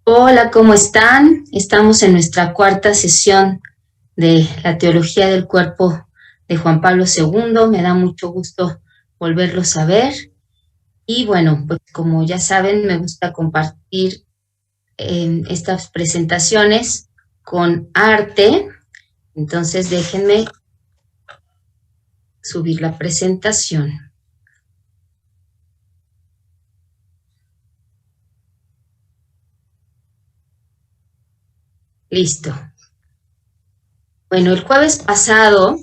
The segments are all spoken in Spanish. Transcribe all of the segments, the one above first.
Hola, ¿cómo están? Estamos en nuestra cuarta sesión de la teología del cuerpo de Juan Pablo II. Me da mucho gusto volverlos a ver. Y bueno, pues como ya saben, me gusta compartir estas presentaciones con arte. Entonces déjenme subir la presentación. Listo. Bueno, el jueves pasado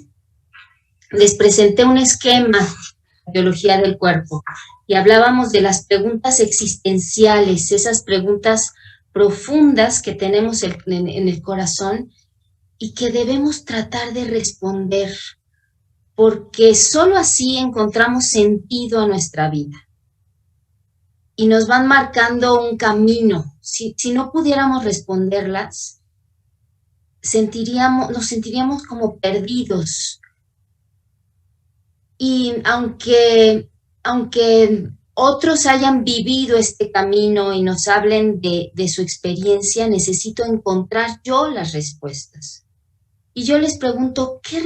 les presenté un esquema de teología del cuerpo y hablábamos de las preguntas existenciales, esas preguntas profundas que tenemos en el corazón y que debemos tratar de responder, porque solo así encontramos sentido a nuestra vida y nos van marcando un camino. Si no pudiéramos responderlas, nos sentiríamos como perdidos. Y aunque otros hayan vivido este camino y nos hablen de su experiencia, necesito encontrar yo las respuestas. Y yo les pregunto, ¿qué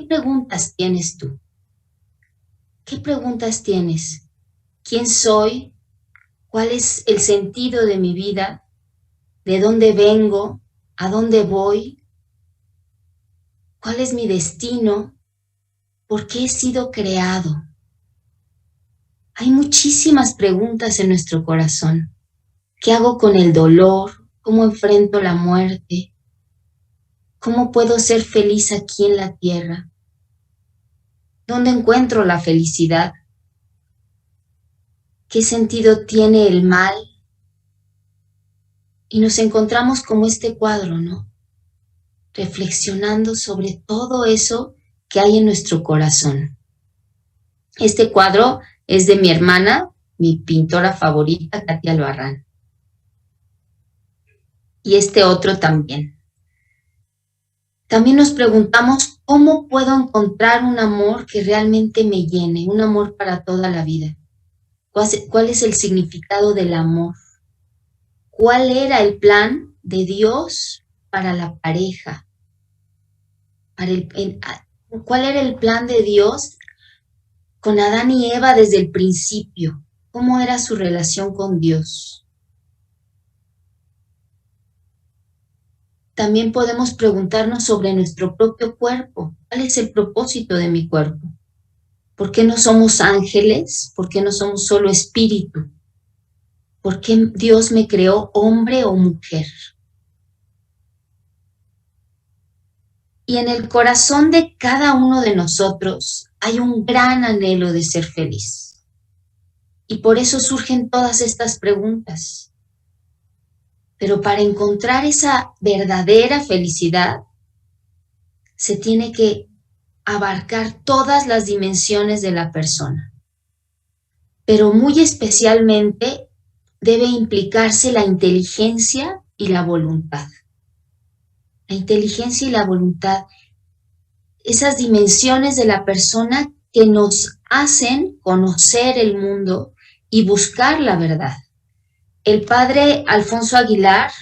preguntas tienes tú? ¿Qué preguntas tienes? ¿Quién soy? ¿Cuál es el sentido de mi vida? ¿De dónde vengo? ¿A dónde voy? ¿Cuál es mi destino? ¿Por qué he sido creado? Hay muchísimas preguntas en nuestro corazón. ¿Qué hago con el dolor? ¿Cómo enfrento la muerte? ¿Cómo puedo ser feliz aquí en la tierra? ¿Dónde encuentro la felicidad? ¿Qué sentido tiene el mal? Y nos encontramos como este cuadro, ¿no? Reflexionando sobre todo eso que hay en nuestro corazón. Este cuadro es de mi hermana, mi pintora favorita, Katia Albarrán. Y este otro también. También nos preguntamos cómo puedo encontrar un amor que realmente me llene, un amor para toda la vida. ¿Cuál es el significado del amor? ¿Cuál era el plan de Dios para la pareja? ¿Cuál era el plan de Dios con Adán y Eva desde el principio? ¿Cómo era su relación con Dios? También podemos preguntarnos sobre nuestro propio cuerpo. ¿Cuál es el propósito de mi cuerpo? ¿Por qué no somos ángeles? ¿Por qué no somos solo espíritu? ¿Por qué Dios me creó hombre o mujer? Y en el corazón de cada uno de nosotros hay un gran anhelo de ser feliz. Y por eso surgen todas estas preguntas. Pero para encontrar esa verdadera felicidad, se tiene que abarcar todas las dimensiones de la persona. Pero muy especialmente debe implicarse la inteligencia y la voluntad. La inteligencia y la voluntad, esas dimensiones de la persona que nos hacen conocer el mundo y buscar la verdad. El padre Alfonso Aguilar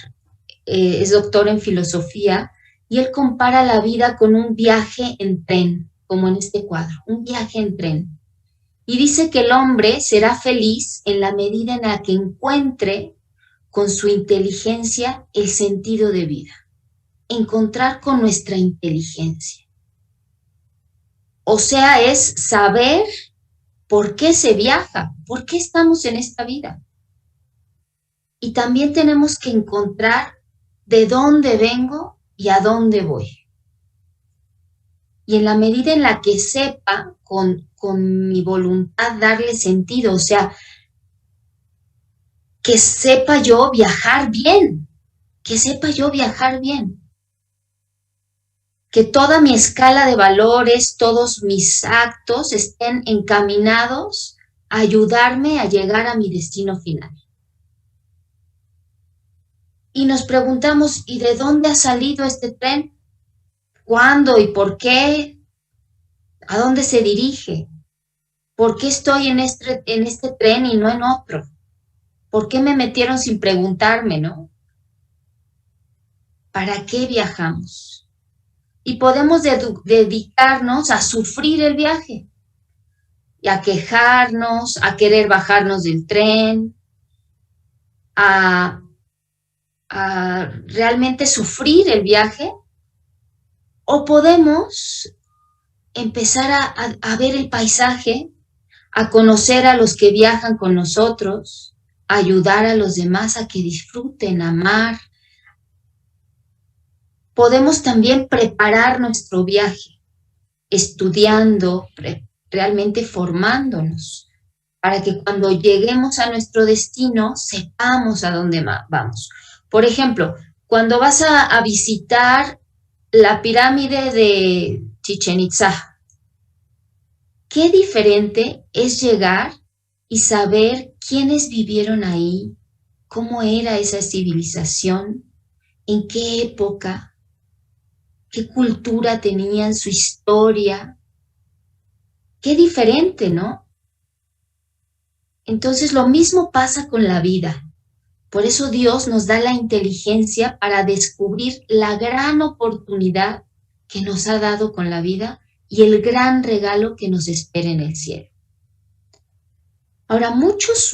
es doctor en filosofía y él compara la vida con un viaje en tren, como en este cuadro, un viaje en tren. Y dice que el hombre será feliz en la medida en la que encuentre con su inteligencia el sentido de vida. Encontrar con nuestra inteligencia. O sea, es saber por qué se viaja, por qué estamos en esta vida. Y también tenemos que encontrar de dónde vengo y a dónde voy. Y en la medida en la que sepa con mi voluntad darle sentido, o sea, que sepa yo viajar bien, que sepa yo viajar bien. Que toda mi escala de valores, todos mis actos estén encaminados a ayudarme a llegar a mi destino final. Y nos preguntamos, ¿y de dónde ha salido este tren? ¿Cuándo y por qué? ¿A dónde se dirige? ¿Por qué estoy en este tren y no en otro? ¿Por qué me metieron sin preguntarme, no? ¿Para qué viajamos? Y podemos dedicarnos a sufrir el viaje, y a quejarnos, a querer bajarnos del tren, a realmente sufrir el viaje, o podemos empezar a ver el paisaje, a conocer a los que viajan con nosotros, a ayudar a los demás a que disfruten, amar. Podemos también preparar nuestro viaje, estudiando, realmente formándonos, para que cuando lleguemos a nuestro destino sepamos a dónde vamos. Por ejemplo, cuando vas a visitar la pirámide de Chichén Itzá, qué diferente es llegar y saber quiénes vivieron ahí, cómo era esa civilización, en qué época, qué cultura tenían, su historia. Qué diferente, ¿no? Entonces lo mismo pasa con la vida. Por eso Dios nos da la inteligencia para descubrir la gran oportunidad que nos ha dado con la vida y el gran regalo que nos espera en el cielo. Ahora, muchos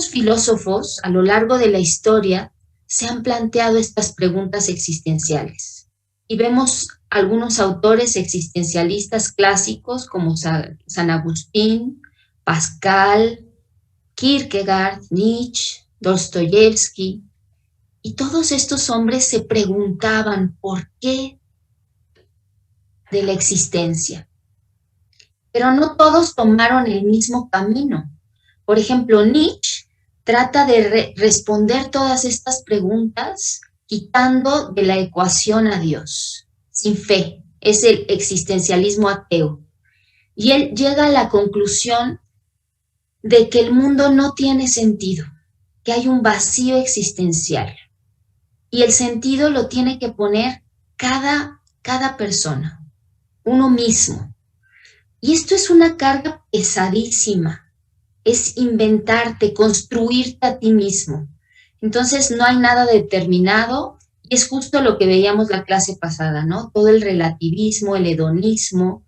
filósofos a lo largo de la historia se han planteado estas preguntas existenciales. Y vemos algunos autores existencialistas clásicos como San Agustín, Pascal, Kierkegaard, Nietzsche, Dostoyevsky, y todos estos hombres se preguntaban por qué de la existencia. Pero no todos tomaron el mismo camino. Por ejemplo, Nietzsche trata de responder todas estas preguntas quitando de la ecuación a Dios, sin fe. Es el existencialismo ateo. Y él llega a la conclusión de que el mundo no tiene sentido, que hay un vacío existencial. Y el sentido lo tiene que poner cada persona, uno mismo. Y esto es una carga pesadísima. Es inventarte, construirte a ti mismo. Entonces no hay nada determinado, y es justo lo que veíamos la clase pasada, ¿no? Todo el relativismo, el hedonismo.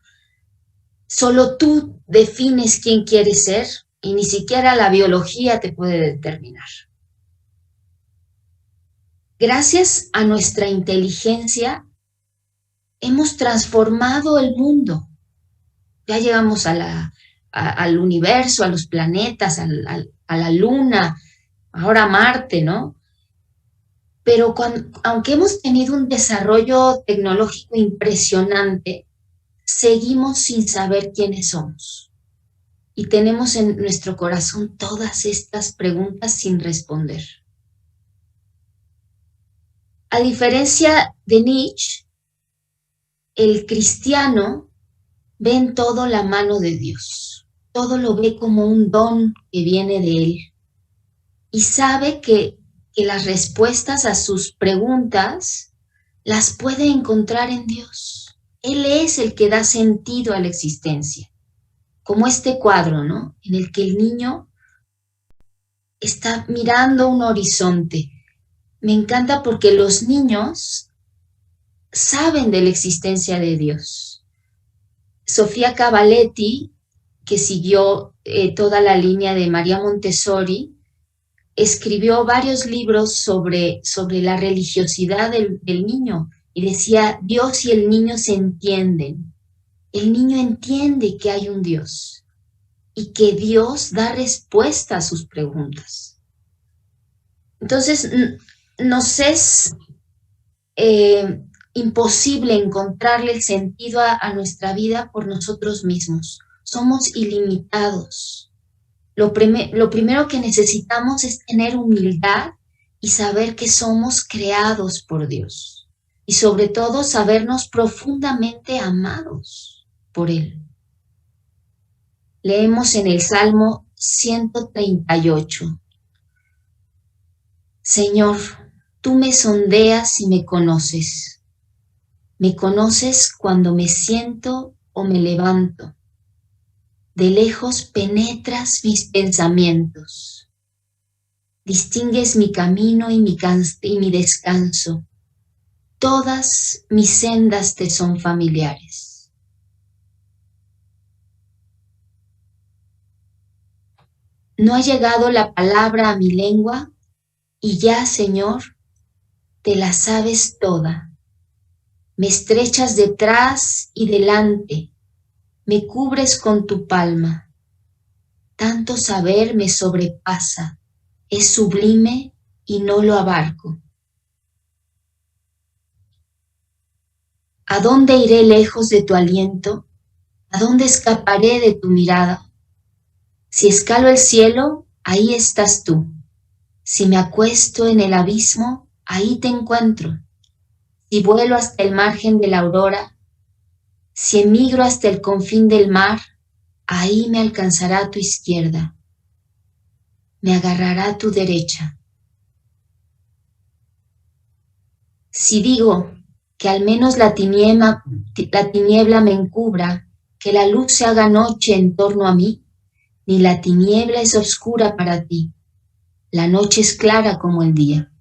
Solo tú defines quién quieres ser y ni siquiera la biología te puede determinar. Gracias a nuestra inteligencia hemos transformado el mundo. Ya llegamos al universo, a los planetas, a la luna, ahora a Marte, ¿no? Pero aunque hemos tenido un desarrollo tecnológico impresionante, seguimos sin saber quiénes somos. Y tenemos en nuestro corazón todas estas preguntas sin responder. A diferencia de Nietzsche, el cristiano ve en todo la mano de Dios. Todo lo ve como un don que viene de Él. Y sabe que las respuestas a sus preguntas las puede encontrar en Dios. Él es el que da sentido a la existencia. Como este cuadro, ¿no? En el que el niño está mirando un horizonte. Me encanta porque los niños saben de la existencia de Dios. Sofía Cavalletti, que siguió toda la línea de María Montessori, escribió varios libros sobre la religiosidad del niño y decía, Dios y el niño se entienden. El niño entiende que hay un Dios y que Dios da respuesta a sus preguntas. Entonces, nos es imposible encontrarle el sentido a nuestra vida por nosotros mismos. Somos ilimitados. Lo primero que necesitamos es tener humildad y saber que somos creados por Dios. Y sobre todo, sabernos profundamente amados por Él. Leemos en el Salmo 138. Señor, tú me sondeas y me conoces. Me conoces cuando me siento o me levanto. De lejos penetras mis pensamientos. Distingues mi camino y mi descanso. Todas mis sendas te son familiares. No ha llegado la palabra a mi lengua y ya, Señor, te la sabes toda. Me estrechas detrás y delante, me cubres con tu palma. Tanto saber me sobrepasa, es sublime y no lo abarco. ¿A dónde iré lejos de tu aliento? ¿A dónde escaparé de tu mirada? Si escalo el cielo, ahí estás tú. Si me acuesto en el abismo, ahí te encuentro. Si vuelo hasta el margen de la aurora, si emigro hasta el confín del mar, ahí me alcanzará tu izquierda, me agarrará tu derecha. Si digo que al menos la tiniebla me encubra, que la luz se haga noche en torno a mí, ni la tiniebla es oscura para ti, la noche es clara como el día.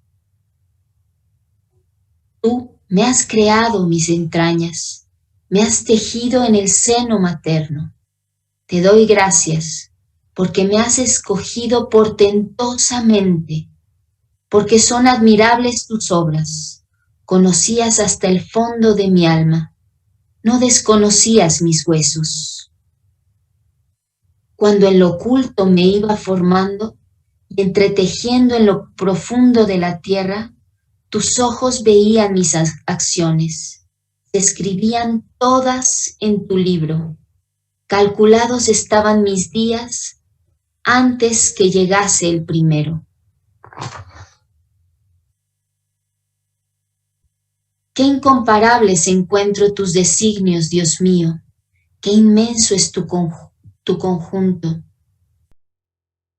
Tú me has creado mis entrañas, me has tejido en el seno materno. Te doy gracias, porque me has escogido portentosamente, porque son admirables tus obras. Conocías hasta el fondo de mi alma, no desconocías mis huesos. Cuando en lo oculto me iba formando y entretejiendo en lo profundo de la tierra, tus ojos veían mis acciones, se escribían todas en tu libro. Calculados estaban mis días antes que llegase el primero. Qué incomparables encuentro tus designios, Dios mío, qué inmenso es tu conjunto.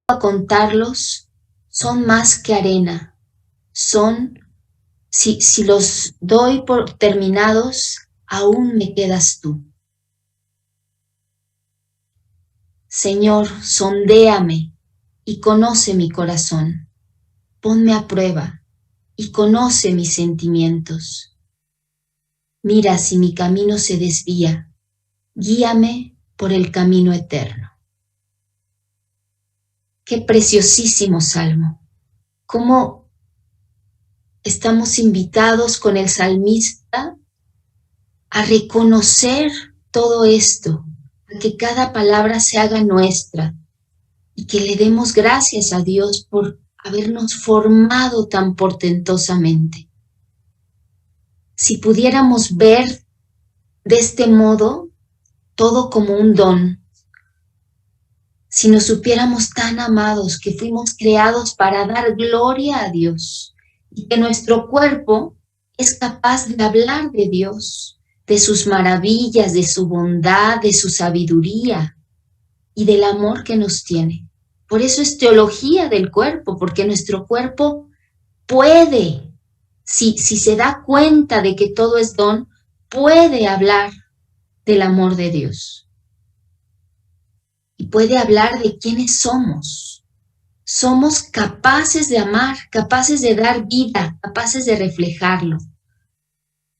A contarlos, son más que arena, son, si los doy por terminados, aún me quedas tú. Señor, sondéame y conoce mi corazón. Ponme a prueba y conoce mis sentimientos. Mira si mi camino se desvía, guíame por el camino eterno. Qué preciosísimo salmo. Cómo estamos invitados con el salmista a reconocer todo esto, a que cada palabra se haga nuestra y que le demos gracias a Dios por habernos formado tan portentosamente. Si pudiéramos ver de este modo todo como un don, si nos supiéramos tan amados que fuimos creados para dar gloria a Dios y que nuestro cuerpo es capaz de hablar de Dios, de sus maravillas, de su bondad, de su sabiduría y del amor que nos tiene. Por eso es teología del cuerpo, porque nuestro cuerpo puede, si se da cuenta de que todo es don, puede hablar del amor de Dios. Y puede hablar de quiénes somos. Somos capaces de amar, capaces de dar vida, capaces de reflejarlo.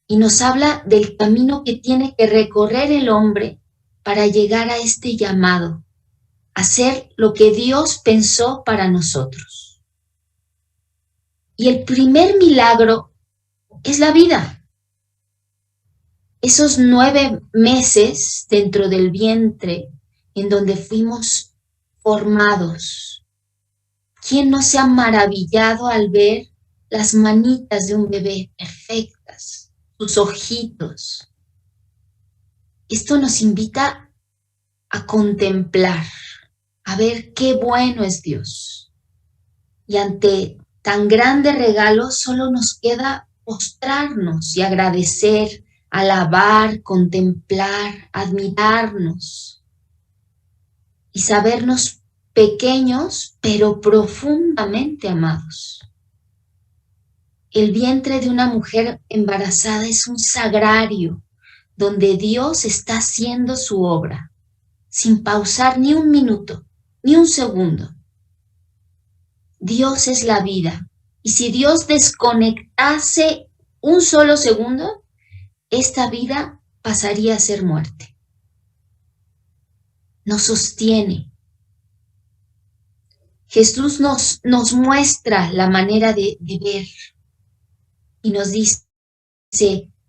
Y nos habla del camino que tiene que recorrer el hombre para llegar a este llamado, hacer lo que Dios pensó para nosotros. Y el primer milagro es la vida. Esos 9 meses dentro del vientre en donde fuimos formados. ¿Quién no se ha maravillado al ver las manitas de un bebé perfectas, sus ojitos? Esto nos invita a contemplar, a ver qué bueno es Dios. Y ante tan grande regalo solo nos queda postrarnos y agradecer, alabar, contemplar, admirarnos y sabernos pequeños pero profundamente amados. El vientre de una mujer embarazada es un sagrario donde Dios está haciendo su obra sin pausar ni un minuto, ni un segundo. Dios es la vida. Y si Dios desconectase un solo segundo, esta vida pasaría a ser muerte. Nos sostiene. Jesús nos muestra la manera de ver y nos dice,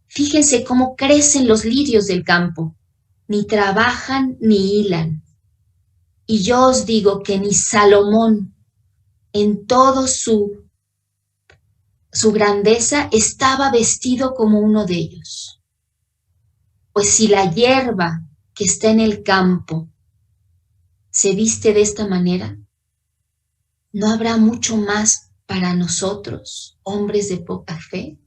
fíjense cómo crecen los lirios del campo, ni trabajan ni hilan. Y yo os digo que ni Salomón, en todo su grandeza, estaba vestido como uno de ellos. Pues si la hierba que está en el campo se viste de esta manera, ¿no habrá mucho más para nosotros, hombres de poca fe?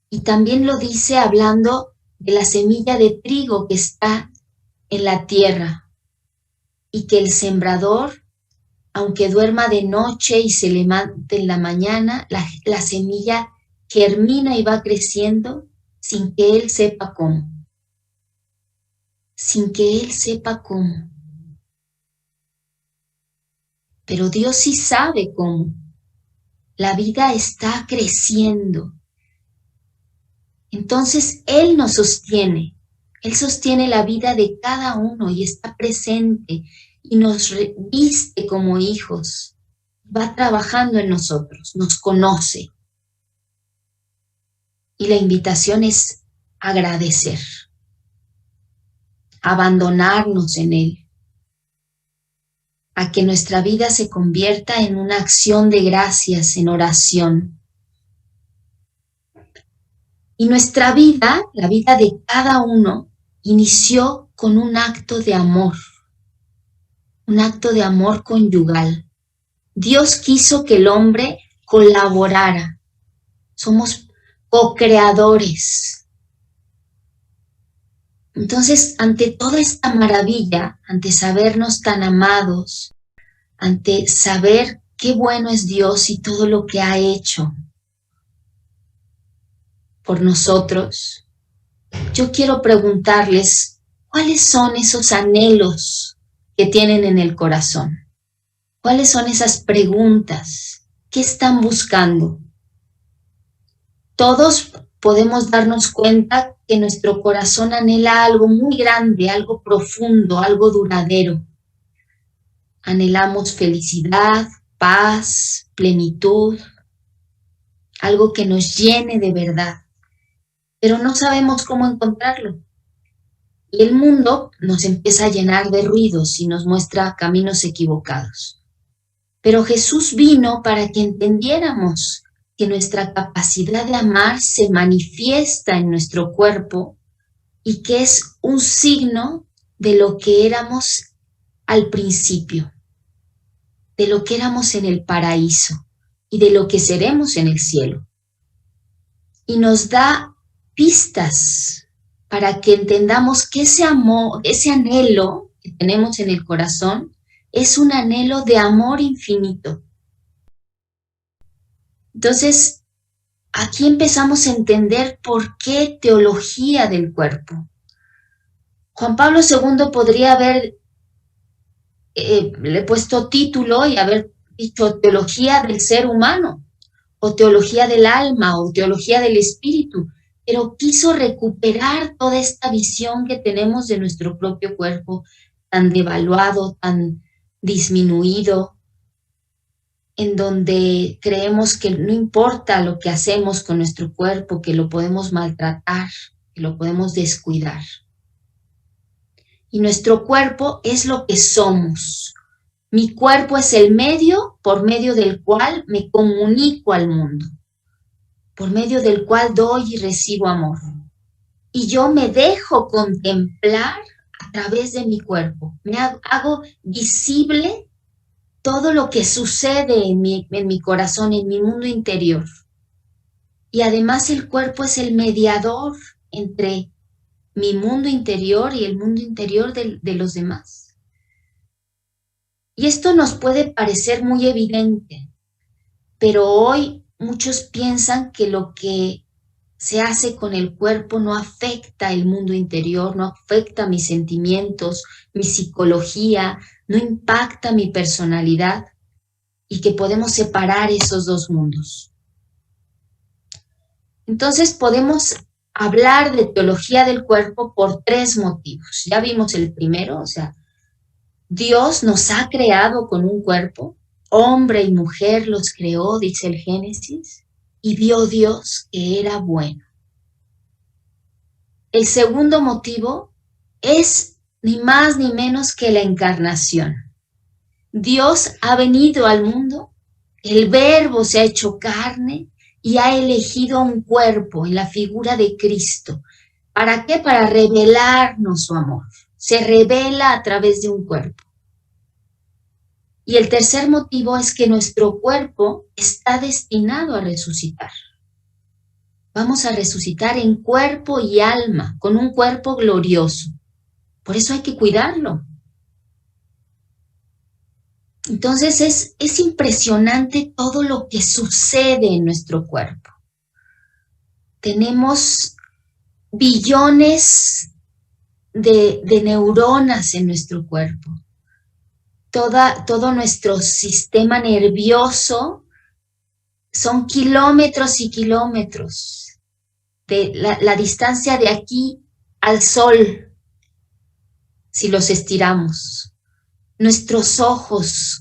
Y también lo dice hablando de la semilla de trigo que está en la tierra y que el sembrador, aunque duerma de noche y se levante en la mañana, la semilla germina y va creciendo sin que él sepa cómo. Sin que él sepa cómo. Pero Dios sí sabe cómo. La vida está creciendo. Entonces Él nos sostiene. Él sostiene la vida de cada uno y está presente y nos viste como hijos. Va trabajando en nosotros, nos conoce. Y la invitación es agradecer, abandonarnos en Él, a que nuestra vida se convierta en una acción de gracias, en oración. Y nuestra vida, la vida de cada uno, inició con un acto de amor conyugal. Dios quiso que el hombre colaborara. Somos co-creadores. Entonces, ante toda esta maravilla, ante sabernos tan amados, ante saber qué bueno es Dios y todo lo que ha hecho por nosotros, yo quiero preguntarles, ¿cuáles son esos anhelos que tienen en el corazón? ¿Cuáles son esas preguntas? ¿Qué están buscando? Todos podemos darnos cuenta que nuestro corazón anhela algo muy grande, algo profundo, algo duradero. Anhelamos felicidad, paz, plenitud, algo que nos llene de verdad, pero no sabemos cómo encontrarlo. Y el mundo nos empieza a llenar de ruidos y nos muestra caminos equivocados. Pero Jesús vino para que entendiéramos que nuestra capacidad de amar se manifiesta en nuestro cuerpo y que es un signo de lo que éramos al principio, de lo que éramos en el paraíso y de lo que seremos en el cielo. Y nos da pistas para que entendamos que ese amor, ese anhelo que tenemos en el corazón es un anhelo de amor infinito. Entonces, aquí empezamos a entender por qué teología del cuerpo. Juan Pablo II podría haber le puesto título y haber dicho teología del ser humano, o teología del alma, o teología del espíritu, pero quiso recuperar toda esta visión que tenemos de nuestro propio cuerpo, tan devaluado, tan disminuido, en donde creemos que no importa lo que hacemos con nuestro cuerpo, que lo podemos maltratar, que lo podemos descuidar. Y nuestro cuerpo es lo que somos. Mi cuerpo es el medio por medio del cual me comunico al mundo, por medio del cual doy y recibo amor. Y yo me dejo contemplar a través de mi cuerpo. Me hago visible todo lo que sucede en mi corazón, en mi mundo interior. Y además el cuerpo es el mediador entre mi mundo interior y el mundo interior de los demás. Y esto nos puede parecer muy evidente, pero hoy muchos piensan que lo que se hace con el cuerpo no afecta el mundo interior, no afecta mis sentimientos, mi psicología, no impacta mi personalidad y que podemos separar esos dos mundos. Entonces podemos hablar de teología del cuerpo por tres motivos. Ya vimos el primero, o sea, Dios nos ha creado con un cuerpo, hombre y mujer los creó, dice el Génesis, y vio Dios que era bueno. El segundo motivo es ni más ni menos que la encarnación. Dios ha venido al mundo, el Verbo se ha hecho carne y ha elegido un cuerpo en la figura de Cristo. ¿Para qué? Para revelarnos su amor. Se revela a través de un cuerpo. Y el tercer motivo es que nuestro cuerpo está destinado a resucitar. Vamos a resucitar en cuerpo y alma, con un cuerpo glorioso. Por eso hay que cuidarlo. Entonces es impresionante todo lo que sucede en nuestro cuerpo. Tenemos billones de neuronas en nuestro cuerpo. Todo nuestro sistema nervioso son kilómetros y kilómetros de la distancia de aquí al sol, si los estiramos. Nuestros ojos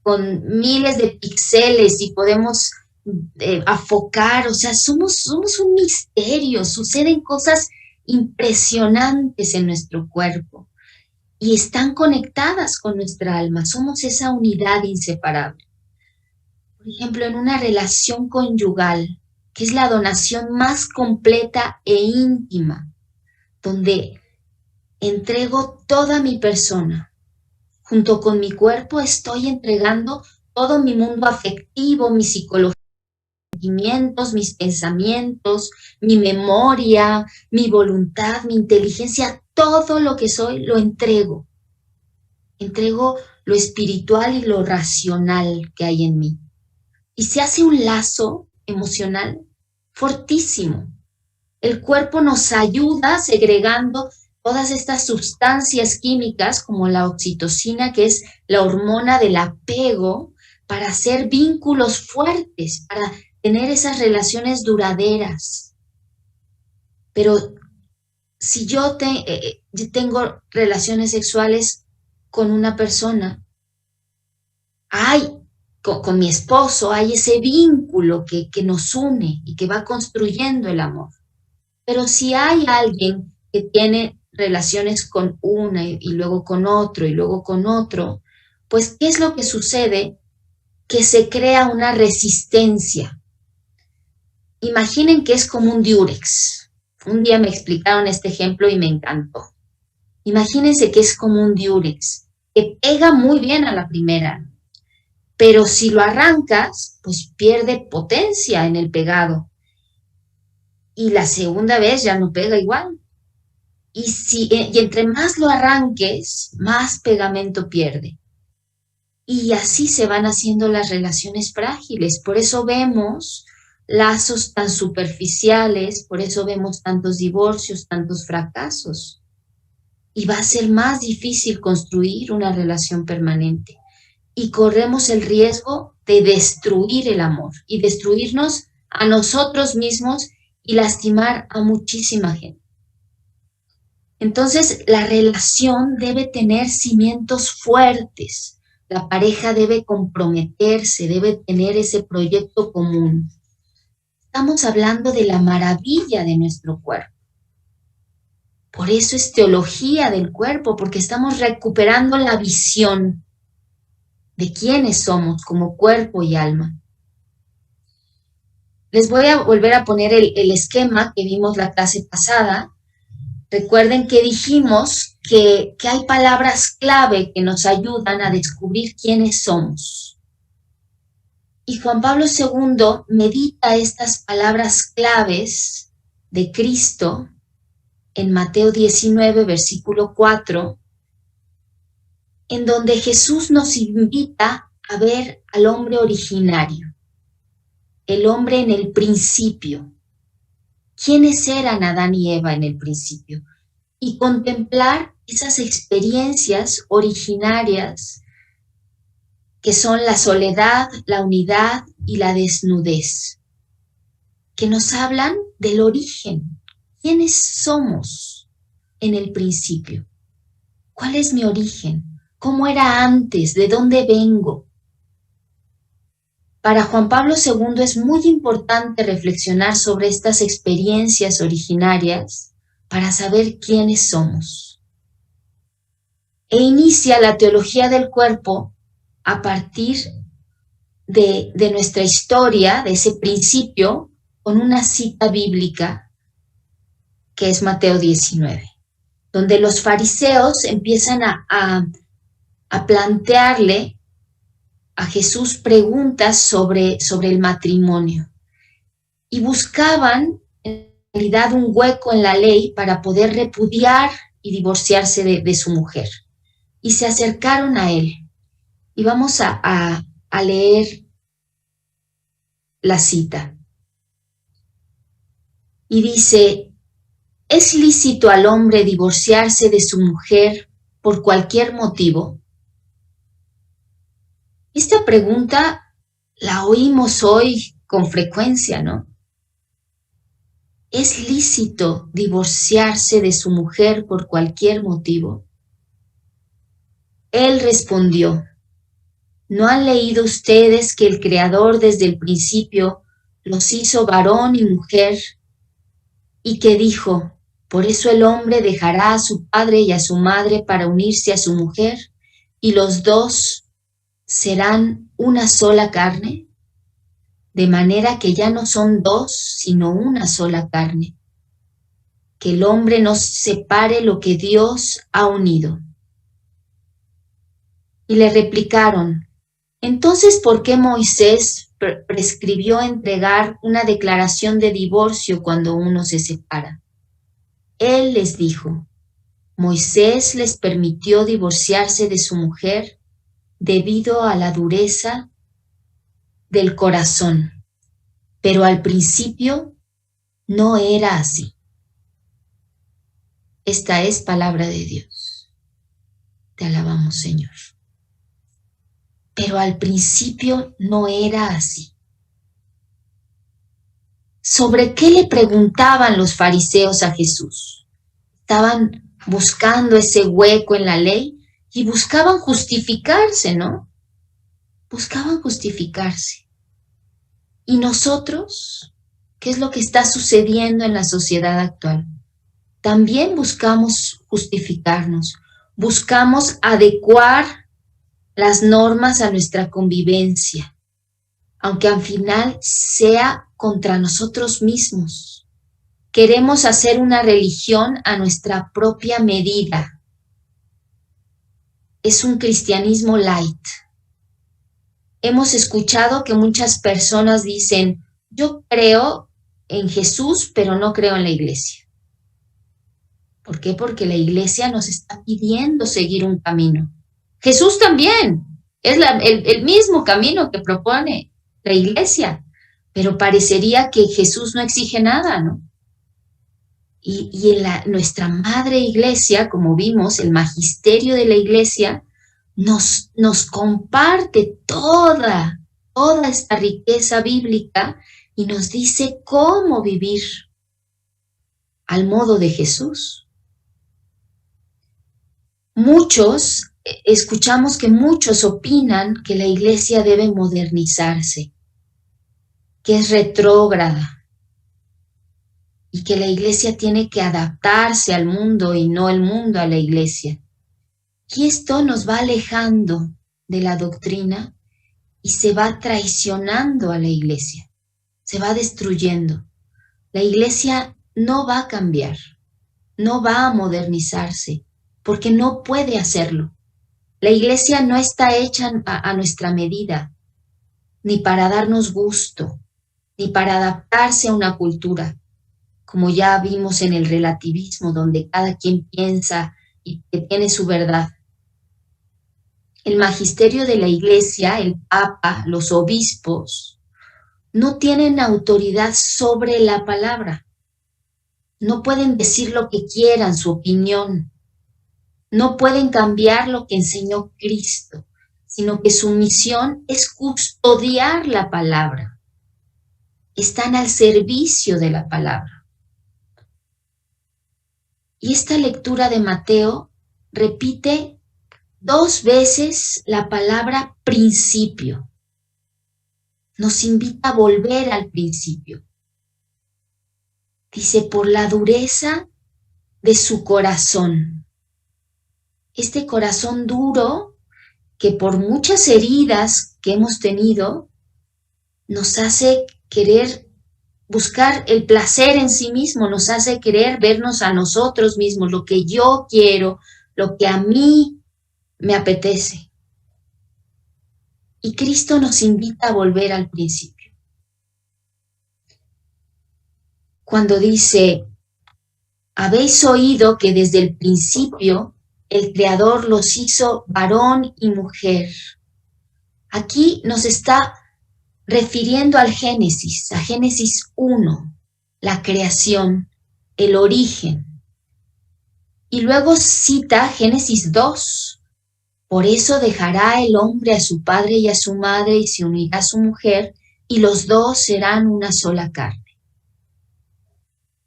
con miles de píxeles y podemos afocar, o sea, somos un misterio, suceden cosas impresionantes en nuestro cuerpo y están conectadas con nuestra alma, somos esa unidad inseparable. Por ejemplo, en una relación conyugal, que es la donación más completa e íntima, donde entrego toda mi persona. Junto con mi cuerpo estoy entregando todo mi mundo afectivo, mi psicología, mis sentimientos, mis pensamientos, mi memoria, mi voluntad, mi inteligencia, todo lo que soy lo entrego. Entrego lo espiritual y lo racional que hay en mí. Y se hace un lazo emocional fortísimo. El cuerpo nos ayuda segregando todas estas sustancias químicas como la oxitocina, que es la hormona del apego, para hacer vínculos fuertes, para tener esas relaciones duraderas. Pero si yo tengo relaciones sexuales con una persona, con mi esposo, hay ese vínculo que nos une y que va construyendo el amor. Pero si hay alguien que tiene relaciones con una y luego con otro y luego con otro, pues ¿qué es lo que sucede? Que se crea una resistencia. Imaginen que es como un diurex. Un día me explicaron este ejemplo y me encantó. Imagínense que es como un diurex, que pega muy bien a la primera, pero si lo arrancas, pues pierde potencia en el pegado. Y la segunda vez ya no pega igual. Y entre más lo arranques, más pegamento pierde. Y así se van haciendo las relaciones frágiles. Por eso vemos lazos tan superficiales, por eso vemos tantos divorcios, tantos fracasos. Y va a ser más difícil construir una relación permanente. Y corremos el riesgo de destruir el amor y destruirnos a nosotros mismos y lastimar a muchísima gente. Entonces, la relación debe tener cimientos fuertes. La pareja debe comprometerse, debe tener ese proyecto común. Estamos hablando de la maravilla de nuestro cuerpo. Por eso es teología del cuerpo, porque estamos recuperando la visión de quiénes somos como cuerpo y alma. Les voy a volver a poner el esquema que vimos la clase pasada. Recuerden que dijimos que hay palabras clave que nos ayudan a descubrir quiénes somos. Y Juan Pablo II medita estas palabras claves de Cristo en Mateo 19, versículo 4, en donde Jesús nos invita a ver al hombre originario, el hombre en el principio. ¿Quiénes eran Adán y Eva en el principio? y contemplar esas experiencias originarias que son la soledad, la unidad y la desnudez, que nos hablan del origen. ¿Quiénes somos en el principio? ¿Cuál es mi origen? ¿Cómo era antes? ¿De dónde vengo? Para Juan Pablo II es muy importante reflexionar sobre estas experiencias originarias para saber quiénes somos. E inicia la teología del cuerpo a partir de nuestra historia, de ese principio, con una cita bíblica que es Mateo 19, donde los fariseos empiezan a plantearle a Jesús preguntas sobre el matrimonio y buscaban en realidad un hueco en la ley para poder repudiar y divorciarse de su mujer. Y se acercaron a él. Y vamos a leer la cita. Y dice, ¿es lícito al hombre divorciarse de su mujer por cualquier motivo? Esta pregunta la oímos hoy con frecuencia, ¿no? ¿Es lícito divorciarse de su mujer por cualquier motivo? Él respondió, ¿no han leído ustedes que el Creador desde el principio los hizo varón y mujer y que dijo, por eso el hombre dejará a su padre y a su madre para unirse a su mujer y los dos serán una sola carne? De manera que ya no son dos, sino una sola carne. Que el hombre no separe lo que Dios ha unido. Y le replicaron, entonces, ¿por qué Moisés prescribió entregar una declaración de divorcio cuando uno se separa? Él les dijo, Moisés les permitió divorciarse de su mujer debido a la dureza del corazón, pero al principio no era así. Esta es palabra de Dios. Te alabamos, Señor. Pero al principio no era así. ¿Sobre qué le preguntaban los fariseos a Jesús? Estaban buscando ese hueco en la ley y buscaban justificarse, ¿no? Buscaban justificarse. ¿Y nosotros? ¿Qué es lo que está sucediendo en la sociedad actual? También buscamos justificarnos, buscamos adecuar las normas a nuestra convivencia, aunque al final sea contra nosotros mismos. Queremos hacer una religión a nuestra propia medida. Es un cristianismo light. Hemos escuchado que muchas personas dicen, yo creo en Jesús, pero no creo en la iglesia. ¿Por qué? Porque la iglesia nos está pidiendo seguir un camino. Jesús también es el mismo camino que propone la iglesia, pero parecería que Jesús no exige nada, ¿no? Y en nuestra madre iglesia, como vimos, el magisterio de la iglesia nos comparte toda esta riqueza bíblica y nos dice cómo vivir al modo de Jesús. Escuchamos que muchos opinan que la iglesia debe modernizarse, que es retrógrada y que la iglesia tiene que adaptarse al mundo y no el mundo a la iglesia. Y esto nos va alejando de la doctrina y se va traicionando a la iglesia, se va destruyendo. La iglesia no va a cambiar, no va a modernizarse, porque no puede hacerlo. La iglesia no está hecha a nuestra medida, ni para darnos gusto, ni para adaptarse a una cultura, como ya vimos en el relativismo, donde cada quien piensa y que tiene su verdad. El magisterio de la iglesia, el papa, los obispos, no tienen autoridad sobre la palabra. no pueden decir lo que quieran, su opinión, no pueden cambiar lo que enseñó Cristo, sino que su misión es custodiar la palabra. Están al servicio de la palabra. Y esta lectura de Mateo repite 2 veces la palabra principio. Nos invita a volver al principio. Dice, por la dureza de su corazón. Este corazón duro que por muchas heridas que hemos tenido nos hace querer buscar el placer en sí mismo, nos hace querer vernos a nosotros mismos, lo que yo quiero, lo que a mí me apetece. Y Cristo nos invita a volver al principio. Cuando dice, habéis oído que desde el principio el Creador los hizo varón y mujer. Aquí nos está refiriendo al Génesis, a Génesis 1, la creación, el origen. Y luego cita Génesis 2, por eso dejará el hombre a su padre y a su madre y se unirá a su mujer y los dos serán una sola carne.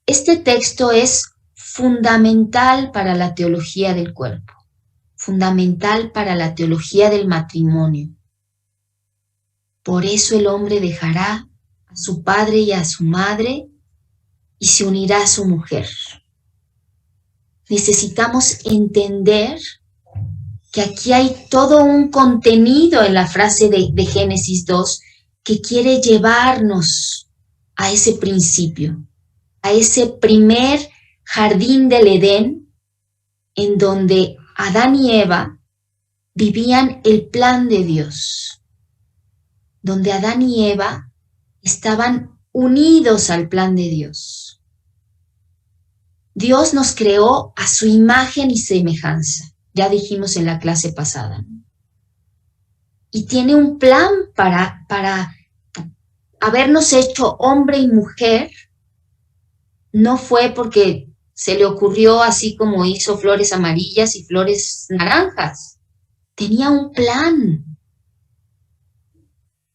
Este texto es fundamental para la teología del cuerpo, fundamental para la teología del matrimonio. Por eso el hombre dejará a su padre y a su madre y se unirá a su mujer. Necesitamos entender que aquí hay todo un contenido en la frase de Génesis 2 que quiere llevarnos a ese principio, a ese primer jardín del Edén en donde Adán y Eva vivían el plan de Dios, donde Adán y Eva estaban unidos al plan de Dios. Dios nos creó a su imagen y semejanza, ya dijimos en la clase pasada, ¿no? Y tiene un plan para habernos hecho hombre y mujer. No fue porque se le ocurrió así como hizo flores amarillas y flores naranjas. Tenía un plan.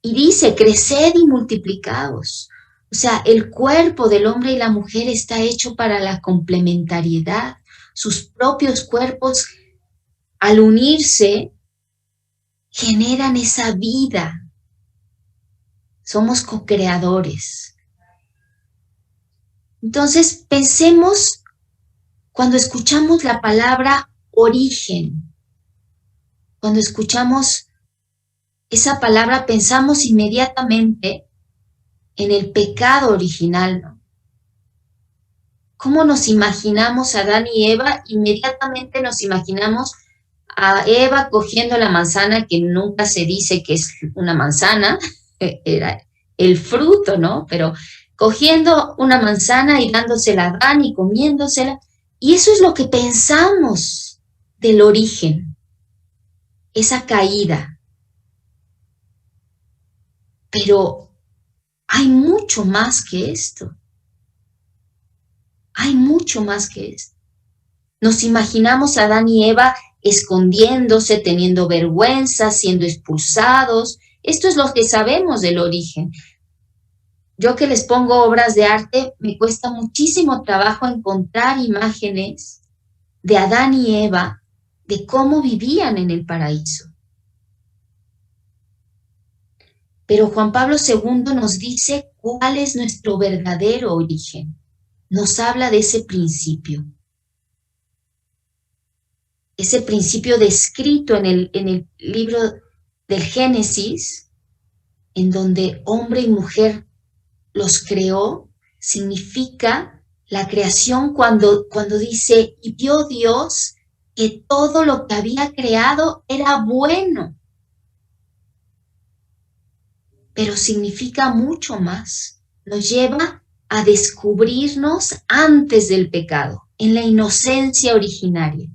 Y dice, creced y multiplicaos. O sea, el cuerpo del hombre y la mujer está hecho para la complementariedad. Sus propios cuerpos, al unirse, generan esa vida. Somos co-creadores. Entonces, pensemos cuando escuchamos la palabra origen, cuando escuchamos esa palabra, pensamos inmediatamente en el pecado original, ¿no? ¿Cómo nos imaginamos a Adán y Eva? Inmediatamente nos imaginamos a Eva cogiendo la manzana, que nunca se dice que es una manzana, era el fruto, ¿no? Pero cogiendo una manzana y dándosela a Adán y comiéndosela. Y eso es lo que pensamos del origen, esa caída. Pero hay mucho más que esto. Hay mucho más que esto. Nos imaginamos a Adán y Eva escondiéndose, teniendo vergüenza, siendo expulsados. Esto es lo que sabemos del origen. Yo que les pongo obras de arte, me cuesta muchísimo trabajo encontrar imágenes de Adán y Eva, de cómo vivían en el paraíso. Pero Juan Pablo II nos dice cuál es nuestro verdadero origen. Nos habla de ese principio. Ese principio descrito en el libro del Génesis, en donde hombre y mujer los creó, significa la creación cuando dice, y vio Dios que todo lo que había creado era bueno. Pero significa mucho más. Nos lleva a descubrirnos antes del pecado, en la inocencia originaria.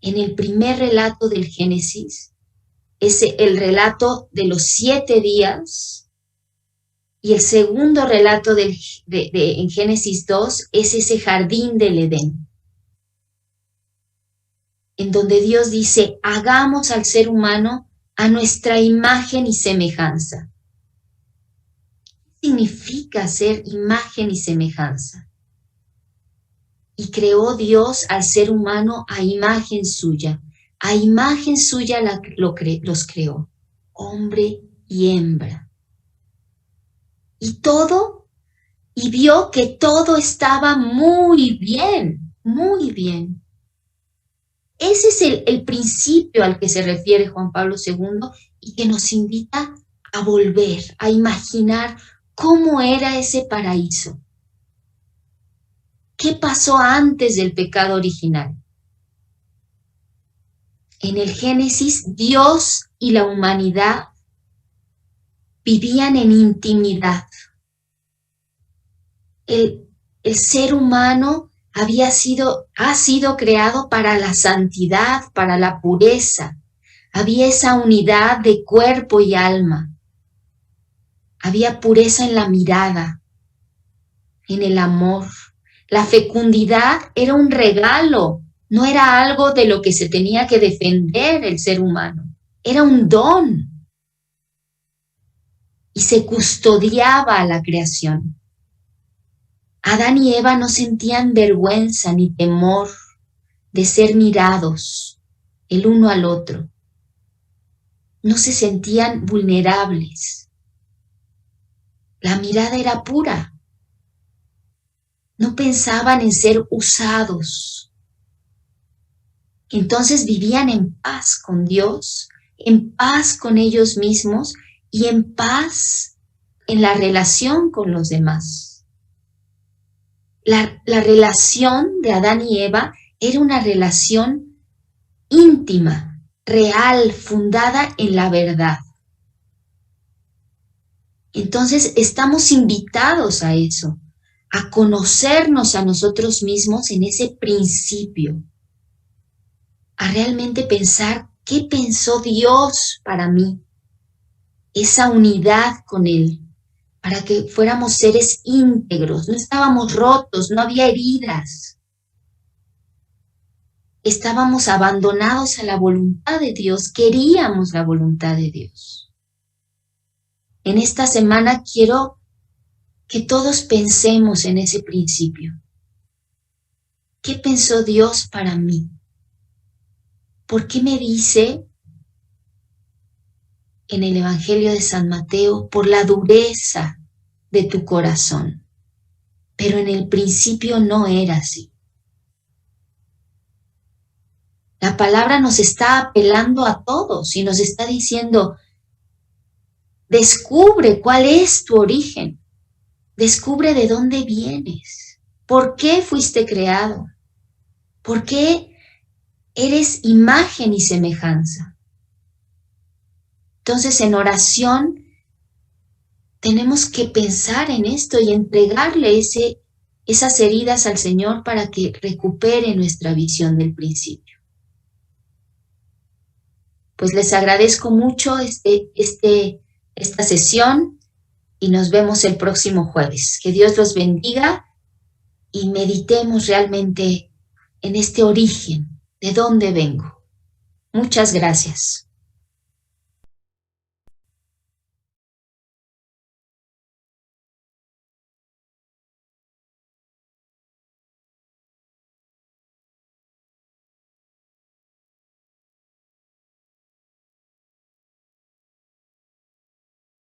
En el primer relato del Génesis, es el relato de los 7 días Y el segundo relato en Génesis 2 es ese jardín del Edén, en donde Dios dice, hagamos al ser humano a nuestra imagen y semejanza. ¿Qué significa ser imagen y semejanza? Y creó Dios al ser humano a imagen suya. A imagen suya los creó, hombre y hembra. Y vio que todo estaba muy bien, muy bien. Ese es el principio al que se refiere Juan Pablo II y que nos invita a volver, a imaginar cómo era ese paraíso. ¿Qué pasó antes del pecado original? En el Génesis, Dios y la humanidad vivían en intimidad. El ser humano ha sido creado para la santidad, para la pureza. Había esa unidad de cuerpo y alma. Había pureza en la mirada, en el amor. La fecundidad era un regalo, no era algo de lo que se tenía que defender el ser humano. Era un don. Y se custodiaba a la creación. Adán y Eva no sentían vergüenza ni temor de ser mirados el uno al otro. No se sentían vulnerables. La mirada era pura. No pensaban en ser usados. Entonces vivían en paz con Dios, en paz con ellos mismos y en paz en la relación con los demás. La relación de Adán y Eva era una relación íntima, real, fundada en la verdad. Entonces estamos invitados a eso, a conocernos a nosotros mismos en ese principio, a realmente pensar qué pensó Dios para mí, esa unidad con Él, para que fuéramos seres íntegros, no estábamos rotos, no había heridas. Estábamos abandonados a la voluntad de Dios, queríamos la voluntad de Dios. En esta semana quiero que todos pensemos en ese principio. ¿Qué pensó Dios para mí? ¿Por qué me dice en el Evangelio de San Mateo, por la dureza de tu corazón? Pero en el principio no era así. La palabra nos está apelando a todos y nos está diciendo, descubre cuál es tu origen, descubre de dónde vienes, por qué fuiste creado, por qué eres imagen y semejanza. Entonces, en oración tenemos que pensar en esto y entregarle esas heridas al Señor para que recupere nuestra visión del principio. Pues les agradezco mucho esta sesión y nos vemos el próximo jueves. Que Dios los bendiga y meditemos realmente en este origen, de dónde vengo. Muchas gracias.